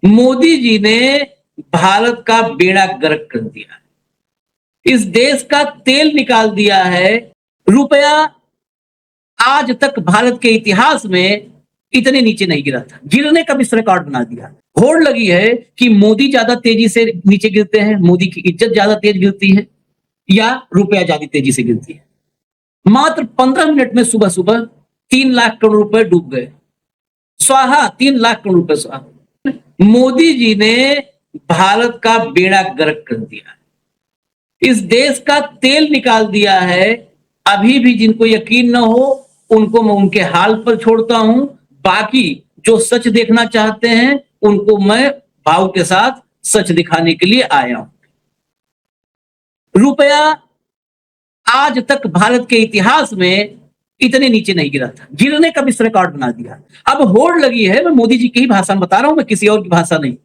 मोदी जी ने भारत का बेड़ा गर्क कर दिया, इस देश का तेल निकाल दिया है। रुपया आज तक भारत के इतिहास में इतने नीचे नहीं गिरा था, गिरने का भी रिकॉर्ड बना दिया। होड़ लगी है कि मोदी ज्यादा तेजी से नीचे गिरते हैं, मोदी की इज्जत ज्यादा तेज गिरती है, या रुपया ज्यादा तेजी से गिरती है। मात्र 15 मिनट में सुबह सुबह 3 लाख करोड़ रुपए डूब गए, स्वाहा, 3 लाख करोड़ रुपए स्वाहा। मोदी जी ने भारत का बेड़ा गर्क कर दिया, इस देश का तेल निकाल दिया है। अभी भी जिनको यकीन न हो उनको मैं उनके हाल पर छोड़ता हूं, बाकी जो सच देखना चाहते हैं उनको मैं भाव के साथ सच दिखाने के लिए आया हूं। रुपया आज तक भारत के इतिहास में इतने नीचे नहीं गिरा था, गिरने का भी रिकॉर्ड बना दिया। अब होड़ लगी है, मैं मोदी जी की ही भाषा में बता रहा हूं, मैं किसी और की भाषा नहीं।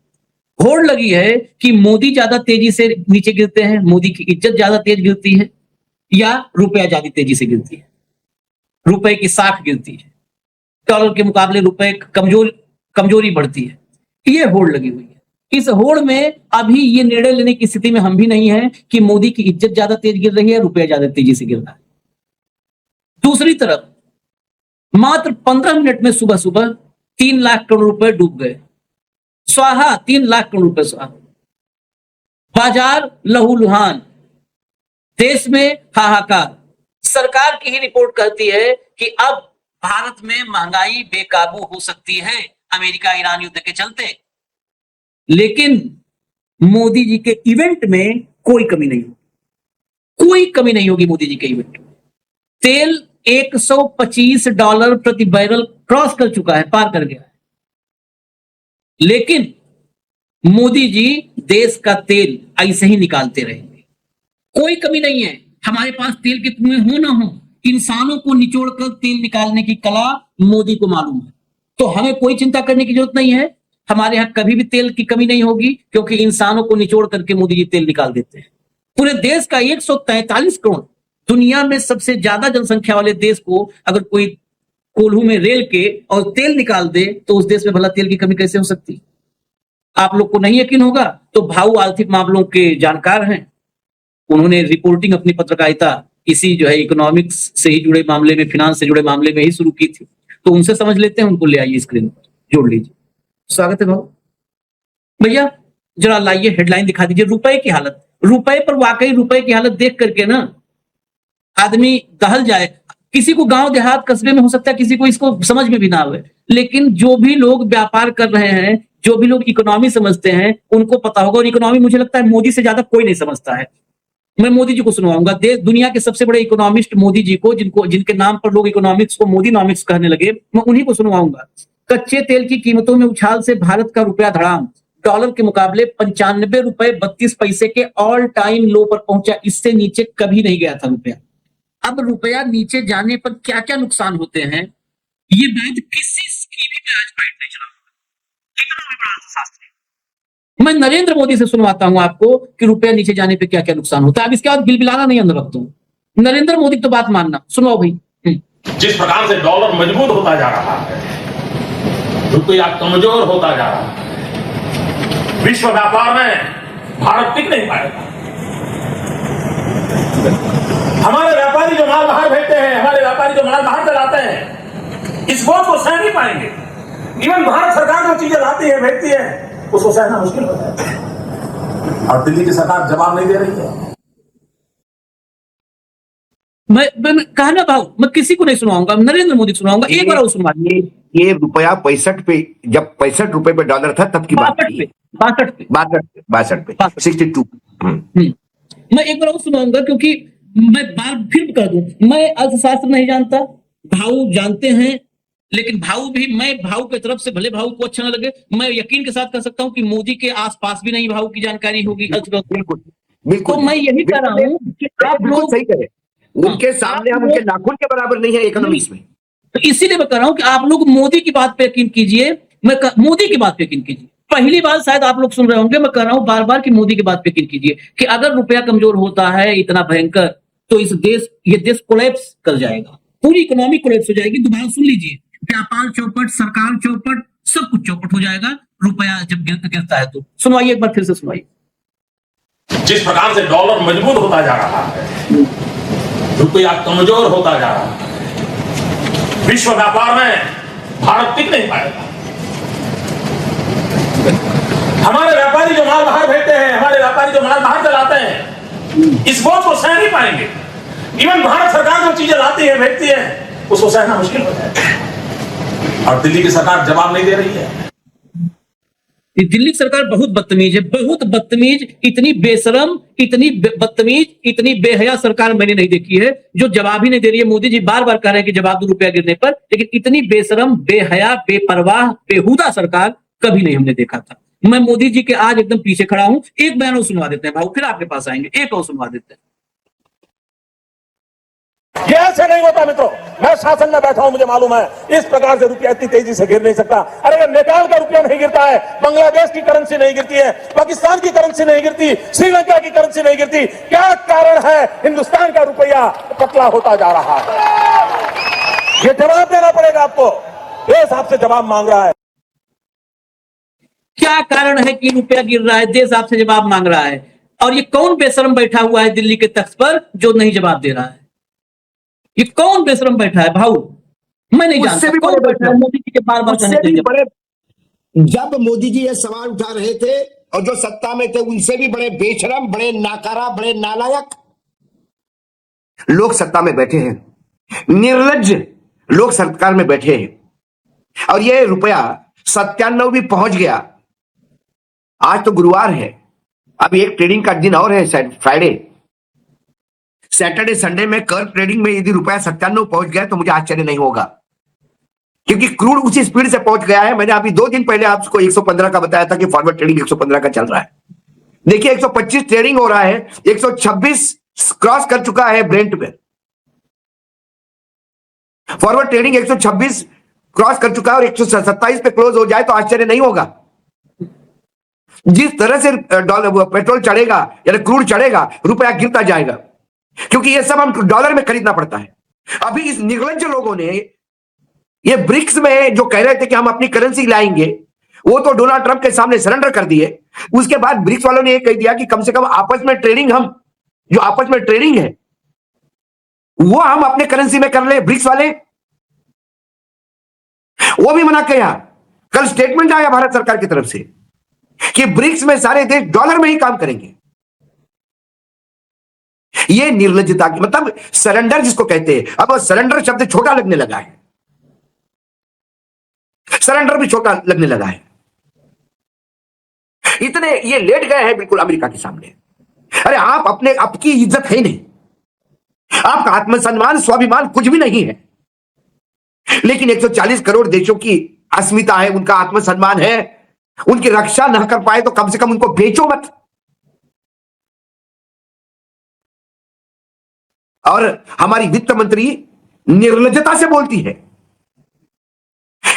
होड़ लगी है कि मोदी ज्यादा तेजी से नीचे गिरते हैं, मोदी की इज्जत ज्यादा तेज गिरती है, या रुपया ज्यादा तेजी से गिरती है, रुपए की साख गिरती है, डॉलर के मुकाबले रुपए कमजोरी बढ़ती है। ये होड़ लगी हुई है। इस होड़ में अभी ये निर्णय लेने की स्थिति में हम भी नहीं है कि मोदी की इज्जत ज्यादा तेज गिर रही है, रुपया ज्यादा तेजी से गिर रहा है। दूसरी तरफ मात्र 15 मिनट में सुबह सुबह 3 लाख करोड़ रुपए डूब गए, स्वाहा, 3 लाख करोड़ रुपए स्वाहा। बाजार लहूलुहान, देश में हाहाकार। सरकार की ही रिपोर्ट कहती है कि अब भारत में महंगाई बेकाबू हो सकती है अमेरिका ईरान युद्ध के चलते, लेकिन मोदी जी के इवेंट में कोई कमी नहीं होगी, कोई कमी नहीं होगी मोदी जी के इवेंट में। तेल $125 प्रति बैरल क्रॉस कर चुका है, पार कर गया है, लेकिन मोदी जी देश का तेल ऐसे ही निकालते रहेंगे, कोई कमी नहीं है। हमारे पास तेल के कुएं हो ना हो, इंसानों को निचोड़कर तेल निकालने की कला मोदी को मालूम है, तो हमें कोई चिंता करने की जरूरत नहीं है। हमारे यहां कभी भी तेल की कमी नहीं होगी, क्योंकि इंसानों को निचोड़ करके मोदी जी तेल निकाल देते हैं। पूरे देश का 143 करोड़, दुनिया में सबसे ज्यादा जनसंख्या वाले देश को अगर कोई कोल्हू में रेल के और तेल निकाल दे तो उस देश में भला तेल की कमी कैसे हो सकती? आप लोग को नहीं यकीन होगा तो भाऊ आर्थिक मामलों के जानकार हैं, उन्होंने रिपोर्टिंग अपनी पत्रकारिता इसी जो है इकोनॉमिक्स से ही जुड़े मामले में, फिनांस से जुड़े मामले में ही शुरू की थी, तो उनसे समझ लेते हैं, उनको ले आइए स्क्रीन पर, जोड़ लीजिए। स्वागत है भाऊ। भैया जरा लाइए हेडलाइन दिखा दीजिए, रुपए की हालत। रुपए पर वाकई रुपए की हालत देख करके ना आदमी दहल जाए। किसी को गांव देहात कस्बे में हो सकता है किसी को इसको समझ में भी ना आवे, लेकिन जो भी लोग व्यापार कर रहे हैं, जो भी लोग इकोनॉमी समझते हैं, उनको पता होगा। और इकोनॉमी मुझे लगता है मोदी से ज्यादा कोई नहीं समझता है। मैं मोदी जी को सुनवाऊंगा, दुनिया के सबसे बड़े इकोनॉमिस्ट मोदी जी को, जिनके नाम पर लोग इकोनॉमिक्स को मोदीनॉमिक्स कहने लगे, मैं उन्हीं को सुनवाऊंगा। कच्चे तेल की कीमतों में उछाल से भारत का रुपया धड़ाम, डॉलर के मुकाबले 95 रुपए 32 पैसे के ऑल टाइम लो पर पहुंचा, इससे नीचे कभी नहीं गया था रुपया। अब रुपया नीचे जाने पर क्या क्या नुकसान होते हैं, ये बात किसी की भी मैं आज फाइट नहीं चलाऊंगा, इकोनॉमी बड़ा शास्त्री। मैं नरेंद्र मोदी से सुनवाता हूं आपको कि रुपया नीचे जाने पे क्या क्या नुकसान होता है। अब इसके बाद बिलबिलाना नहीं अंदर रखता हूं, नरेंद्र मोदी की तो बात मानना, सुनाओ भाई। जिस प्रकार से डॉलर मजबूत होता जा रहा है, रुपया कमजोर होता जा रहा है, विश्व व्यापार में भारत टिक नहीं पाएगा। हमारे व्यापारी जो माल बाहर भेजते हैं, हमारे व्यापारी जो माल बाहर चलाते हैं, इस बोझ को सह नहीं पाएंगे। इवन भारत सरकार जो चीजें लाती है, भेजती है, उसको सहना मुश्किल होता है, और दिल्ली की सरकार जवाब नहीं दे रही है। मैं कहा ना भाव, मैं किसी को नहीं सुनाऊंगा, नरेंद्र मोदी सुनाऊंगा। एक बार और सुनवा। ये रुपया 65 पे, जब 65 रुपए पे डॉलर था तब की बात, 62 पे 62। मैं एक बार और सुनाऊंगा, क्योंकि मैं बार फिर कह दूं, मैं अर्थशास्त्र नहीं जानता, भाऊ जानते हैं, लेकिन भाऊ भी, मैं भाऊ की तरफ से, भले भाऊ को अच्छा ना लगे, मैं यकीन के साथ कह सकता हूं कि मोदी के आसपास भी नहीं भाऊ की जानकारी होगी। बिल्कुल। तो मैं यही कह रहा हूं कि आप लोग सही करें, उनके सामने हम उनके नाखून के बराबर नहीं है इकोनॉमिक्स में। तो इसीलिए मैं कह रहा हूं कि आप लोग मोदी की बात पे यकीन कीजिए, मोदी की बात पे यकीन कीजिए। पहली बार शायद आप लोग सुन रहे होंगे, मैं कह रहा हूं बार बार कि मोदी की बात पे यकीन कीजिए कि अगर रुपया कमजोर होता है इतना भयंकर, तो ये देश कोलैप्स कर जाएगा, पूरी इकोनॉमी कोलैप्स हो जाएगी। दोबारा सुन लीजिए, व्यापार चौपट, सरकार चौपट, सब कुछ चौपट हो जाएगा। रुपया जब गिरता है तो सुनवाइए एक बार फिर से सुनवाइए। जिस प्रकार से डॉलर मजबूत होता जा रहा है, रुपया कमजोर होता जा रहा है, विश्व व्यापार में भारत टिक नहीं पाएगा। हमारे व्यापारी जो माल बाहर भेजते हैं, हमारे व्यापारी जो माल बाहर चलाते हैं, इस बोझ को सह नहीं पाएंगे। इवन भारत सरकार जो चीजें लाती है, भेजती है, उसको सहना मुश्किल हो जाएगा। और दिल्ली की सरकार जवाब नहीं दे रही है। दिल्ली सरकार बहुत बदतमीज है, बहुत बदतमीज। इतनी बेशरम, इतनी बदतमीज, इतनी बेहया सरकार मैंने नहीं देखी है, जो जवाब ही नहीं दे रही है। मोदी जी बार बार कह रहे हैं कि जवाब दो रुपया गिरने पर, लेकिन इतनी बेशरम, बेहया, बेपरवाह, बेहुदा सरकार कभी नहीं हमने देखा था। मैं मोदी जी के आज एकदम पीछे खड़ा हूं। एक बयान और सुनवा देते हैं भाऊ, फिर आपके पास आएंगे। एक और सुनवा देते हैं। ये ऐसे नहीं होता मित्रों। मैं शासन में बैठा हूं, मुझे मालूम है इस प्रकार से रुपया इतनी तेजी से गिर नहीं सकता। अरे अगर नेपाल का रुपया नहीं गिरता है, बांग्लादेश की करेंसी नहीं गिरती है, पाकिस्तान की करेंसी नहीं गिरती, श्रीलंका की करेंसी नहीं गिरती, क्या कारण है हिंदुस्तान का रुपया पतला होता जा रहा है? ये जवाब देना पड़ेगा आपको। देश आपसे जवाब मांग रहा है। क्या कारण है कि रुपया गिर रहा है? देश आपसे जवाब मांग रहा है। और ये कौन बेशरम बैठा हुआ है दिल्ली के तख्त पर जो नहीं जवाब दे रहा है? ये कौन बेशरम बैठा है भाऊ? मैं नहीं जानता भी कौन बैठा है। मोदी जी के बार बार कहने के लिए। जब मोदी जी ये सवाल उठा रहे थे और जो सत्ता में थे उनसे भी बड़े बेशरम, बड़े नाकारा, बड़े नालायक लोग सत्ता में बैठे हैं, निर्लज्ज लोग सरकार में बैठे हैं। और ये रुपया 97 भी पहुंच गया। आज तो गुरुवार है, अभी एक ट्रेडिंग का दिन और है, फ्राइडे, सैटरडे, संडे में कर्व ट्रेडिंग में यदि रुपया 97 पहुंच गया तो मुझे आश्चर्य नहीं होगा, क्योंकि क्रूड उसी स्पीड से पहुंच गया है। मैंने अभी 2 दिन पहले आपको 115 का बताया था कि फॉरवर्ड ट्रेडिंग 115 का चल रहा है। देखिए 125 ट्रेडिंग हो रहा है, 126 क्रॉस कर चुका है ब्रेंट पे। फॉरवर्ड ट्रेडिंग 126 क्रॉस कर चुका है और 127 पे क्लोज हो जाए तो आश्चर्य नहीं होगा। जिस तरह से पेट्रोल चढ़ेगा या क्रूड चढ़ेगा, रुपया गिरता जाएगा, क्योंकि ये सब हम डॉलर में खरीदना पड़ता है। अभी इस निर्लज्ज लोगों ने ये ब्रिक्स में जो कह रहे थे कि हम अपनी करेंसी लाएंगे, वो तो डोनाल्ड ट्रंप के सामने सरेंडर कर दिए। उसके बाद ब्रिक्स वालों ने ये कह दिया कि कम से कम आपस में ट्रेडिंग, हम जो आपस में ट्रेडिंग है वो हम अपने करेंसी में कर ले। ब्रिक्स वाले वो भी मना किया। कल स्टेटमेंट आया भारत सरकार की तरफ से कि ब्रिक्स में सारे देश डॉलर में ही काम करेंगे। ये निर्लज्जता की, मतलब सरेंडर जिसको कहते हैं, अब सरेंडर शब्द छोटा लगने लगा है, सरेंडर भी छोटा लगने लगा है। इतने ये लेट गए हैं बिल्कुल अमेरिका के सामने। अरे आप अपने, आपकी इज्जत है नहीं, आपका आत्मसम्मान, स्वाभिमान कुछ भी नहीं है, लेकिन 140 करोड़ देशों की अस्मिता है, उनका आत्मसम्मान है, उनकी रक्षा न कर पाए तो कम से कम उनको बेचो मत। और हमारी वित्त मंत्री निर्लज्जता से बोलती है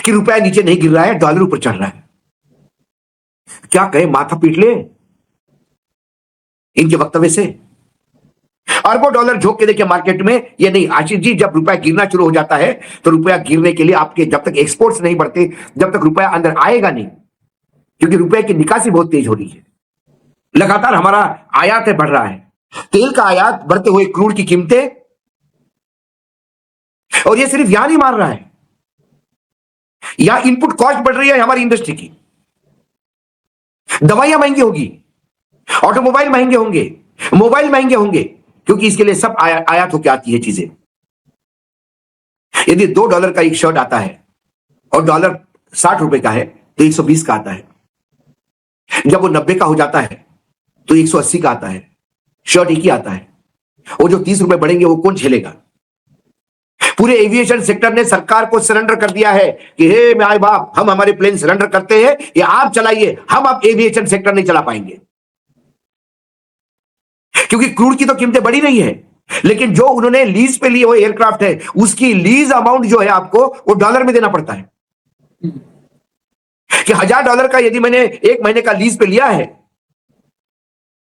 कि रुपया नीचे नहीं गिर रहा है, डॉलर ऊपर चढ़ रहा है। क्या कहे, माथा पीट ले इनके वक्तव्य से। अरबों डॉलर झोंक के देखिए मार्केट में। ये नहीं आशीष जी, जब रुपया गिरना शुरू हो जाता है तो रुपया गिरने के लिए आपके जब तक एक्सपोर्ट्स नहीं बढ़ते, जब तक रुपया अंदर आएगा नहीं, क्योंकि रुपये की निकासी बहुत तेज हो रही है। लगातार हमारा आयात बढ़ रहा है, तेल का आयात, बढ़ते हुए क्रूड की कीमतें, और ये सिर्फ यहां नहीं मार रहा है, यहां इनपुट कॉस्ट बढ़ रही है हमारी इंडस्ट्री की। दवाइयां महंगी होगी, ऑटोमोबाइल महंगे होंगे, मोबाइल महंगे होंगे, क्योंकि इसके लिए सब आयात होकर आती है चीजें। यदि $2 का एक शर्ट आता है और डॉलर 60 रुपए का है तो 120 का आता है। जब वो 90 का हो जाता है तो 180 का आता है। शर्ट एक ही आता है, वो जो 30 रुपए बढ़ेंगे वो कौन झेलेगा? पूरे एविएशन सेक्टर ने सरकार को सरेंडर कर दिया है कि हे माय बाप, हम हमारे प्लेन सरेंडर करते हैं, या आप चलाइए, हम अब एविएशन सेक्टर नहीं चला पाएंगे। क्योंकि क्रूड की तो कीमतें बढ़ी नहीं है, लेकिन जो उन्होंने लीज पे लिए हुए एयरक्राफ्ट है, उसकी लीज अमाउंट जो है आपको वो डॉलर में देना पड़ता है। कि $1000 का यदि मैंने 1 महीने का लीज पे लिया है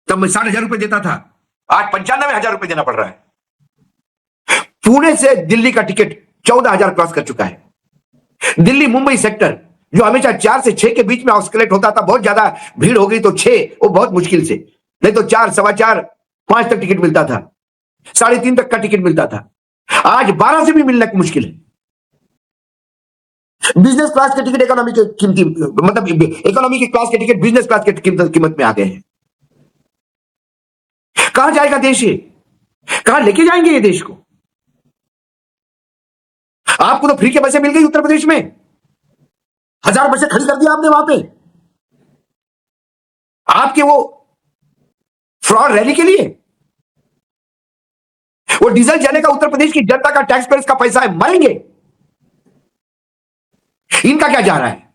तब मैं 60,000 रुपए देता था, आज 95,000 रुपए देना पड़ रहा है। पुणे से दिल्ली का टिकट 14,000 क्रॉस कर चुका है। दिल्ली मुंबई सेक्टर जो हमेशा 4 से 6 के बीच में ऑस्किलेट होता था, बहुत ज्यादा भीड़ हो गई तो 6, वो बहुत मुश्किल से, नहीं तो 4, सवा 4, 5 तक टिकट मिलता था, 3.5 तक का टिकट मिलता था। आज 12 से भी मिलना मुश्किल है। बिजनेस क्लास के टिकट इकोनॉमी के कीमती, मतलब इकोनॉमी की क्लास के टिकट बिजनेस क्लास के कीमत में आ गए हैं। कहां जाएगा देश ये? कहां लेके जाएंगे ये देश को? आपको तो फ्री के बसें मिल गई उत्तर प्रदेश में, 1000 बसें खड़ी कर दी आपने वहां पे, आपके वो फ्रॉड रैली के लिए। वो डीजल जलेगा, उत्तर प्रदेश की जनता का, टैक्स पेयर्स का पैसा है, मरेंगे। इनका क्या जा रहा है?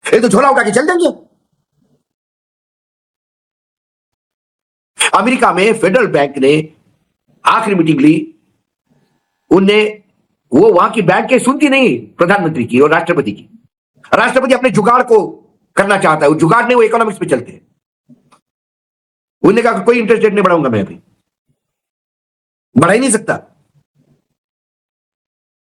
ये तो झोला उठा के चल देंगे। अमेरिका में फेडरल बैंक ने आखिरी मीटिंग ली, उनने वो वहां की बैंक के सुनती नहीं प्रधानमंत्री की और राष्ट्रपति की। राष्ट्रपति अपने जुगाड़ को करना चाहता है, वो जुगाड़ नहीं, वो इकोनॉमिक्स पे चलते हैं। उन्होंने कहा कोई इंटरेस्ट रेट नहीं बढ़ाऊंगा, मैं अभी बढ़ा ही नहीं सकता।